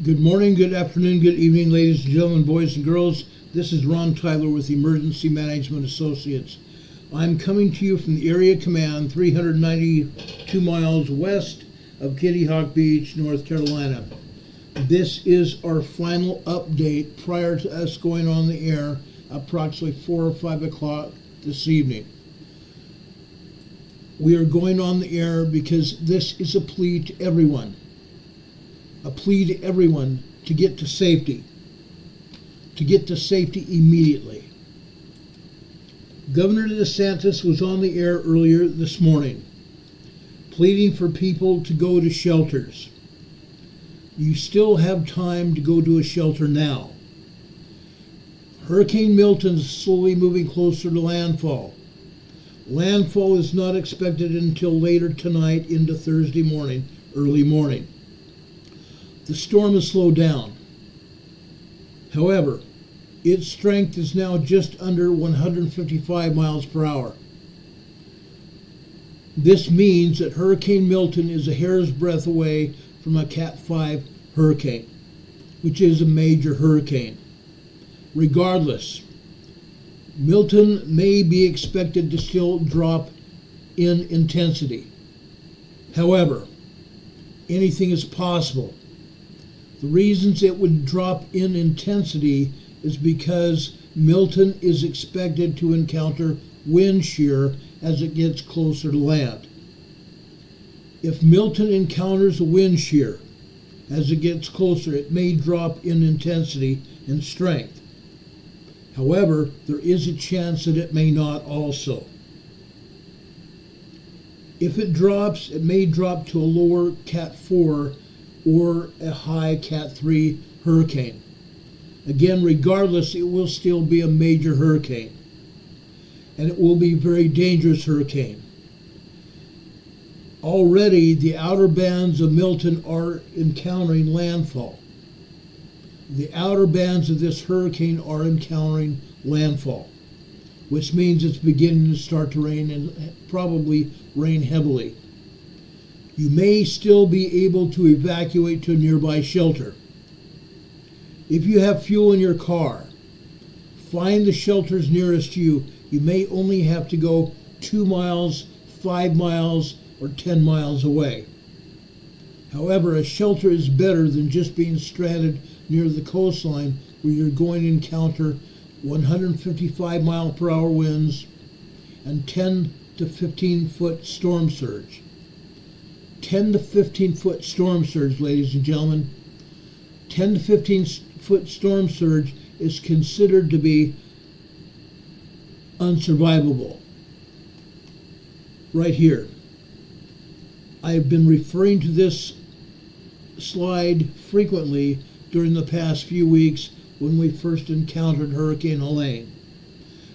Good morning, good afternoon, good evening, ladies and gentlemen, boys and girls. This is Ron Tyler with Emergency Management Associates. I'm coming to you from the Area Command, 392 miles west of Kitty Hawk Beach, North Carolina. This is our final update prior to us going on the air approximately 4 or 5 o'clock this evening. We are going on the air because this is a plea to everyone. A plea to everyone to get to safety. To get to safety immediately. Governor DeSantis was on the air earlier this morning, pleading for people to go to shelters. You still have time to go to a shelter now. Hurricane Milton is slowly moving closer to landfall. Landfall is not expected until later tonight into Thursday morning, early morning. The storm has slowed down. However, its strength is now just under 155 miles per hour. This means that Hurricane Milton is a hair's breadth away from a Cat 5 hurricane, which is a major hurricane. Regardless, Milton may be expected to still drop in intensity. However, anything is possible. The reasons it would drop in intensity is because Milton is expected to encounter wind shear as it gets closer to land. If Milton encounters a wind shear as it gets closer, it may drop in intensity and strength. However, there is a chance that it may not also. If it drops, it may drop to a lower Cat 4 or a high Cat 3 hurricane. Again, regardless, it will still be a major hurricane. And it will be a very dangerous hurricane. Already, the outer bands of Milton are encountering landfall. The outer bands of this hurricane are encountering landfall, which means it's beginning to start to rain and probably rain heavily. You may still be able to evacuate to a nearby shelter. If you have fuel in your car, find the shelters nearest you. You may only have to go 2 miles, 5 miles, or 10 miles away. However, a shelter is better than just being stranded near the coastline where you're going to encounter 155 mile per hour winds and 10 to 15 foot storm surge. 10 to 15 foot storm surge, ladies and gentlemen. 10 to 15 foot storm surge is considered to be unsurvivable. Right here. I've been referring to this slide frequently during the past few weeks when we first encountered Hurricane Helene.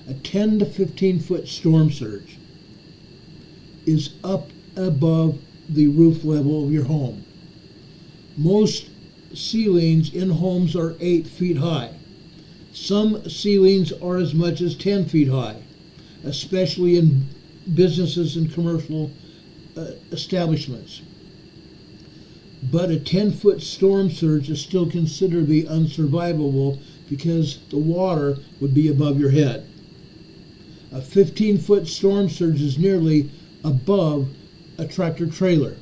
A 10 to 15 foot storm surge is up above the roof level of your home. Most ceilings in homes are 8 feet high. Some ceilings are as much as 10 feet high, especially in businesses and commercial establishments. But a 10-foot storm surge is still considered to be unsurvivable because the water would be above your head. A 15-foot storm surge is nearly above a tractor trailer,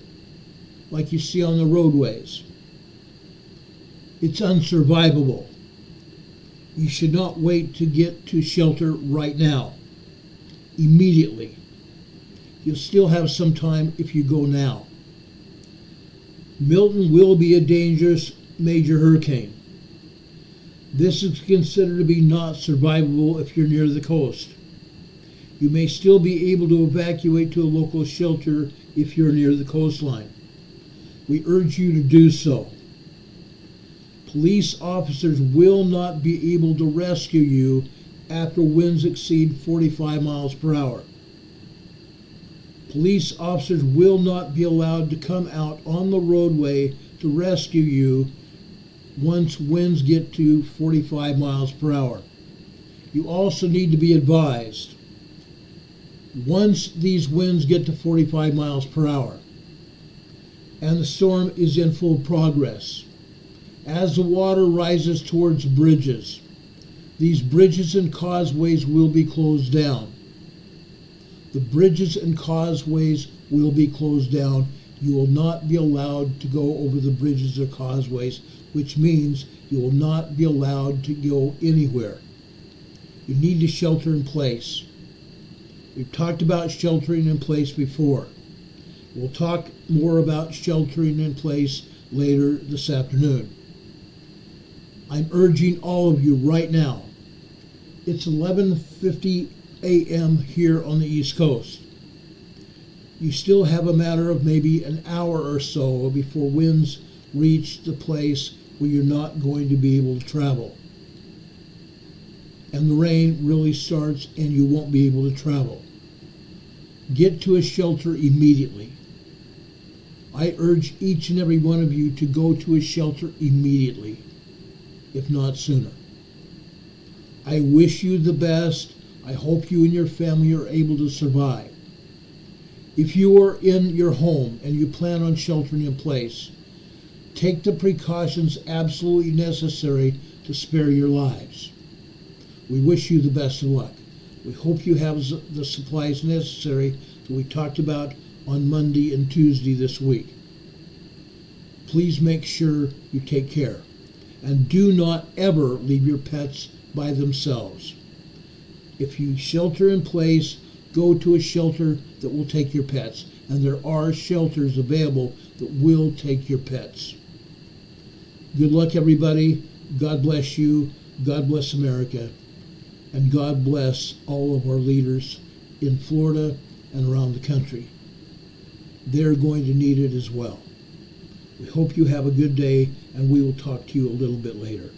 like you see on the roadways. It's unsurvivable. You should not wait to get to shelter right now, immediately. You'll still have some time if you go now. Milton will be a dangerous major hurricane. This is considered to be not survivable if you're near the coast. You may still be able to evacuate to a local shelter if you're near the coastline. We urge you to do so. Police officers will not be able to rescue you after winds exceed 45 miles per hour. Police officers will not be allowed to come out on the roadway to rescue you once winds get to 45 miles per hour. You also need to be advised, once these winds get to 45 miles per hour and the storm is in full progress, As the water rises towards bridges, these bridges and causeways will be closed down. The bridges and causeways will be closed down. You will not be allowed to go over the bridges or causeways, which means you will not be allowed to go anywhere. You need to shelter in place. We've talked about sheltering in place before. We'll talk more about sheltering in place later this afternoon. I'm urging all of you right now. It's 11:50 a.m. here on the East Coast. You still have a matter of maybe an hour or so before winds reach the place where you're not going to be able to travel. And the rain really starts and you won't be able to travel. Get to a shelter immediately. I urge each and every one of you to go to a shelter immediately, if not sooner. I wish you the best. I hope you and your family are able to survive. If you are in your home and you plan on sheltering in place, take the precautions absolutely necessary to spare your lives. We wish you the best of luck. We hope you have the supplies necessary that we talked about on Monday and Tuesday this week. Please make sure you take care. And do not ever leave your pets by themselves. If you shelter in place, go to a shelter that will take your pets. And there are shelters available that will take your pets. Good luck, everybody. God bless you. God bless America. And God bless all of our leaders in Florida and around the country. They're going to need it as well. We hope you have a good day, and we will talk to you a little bit later.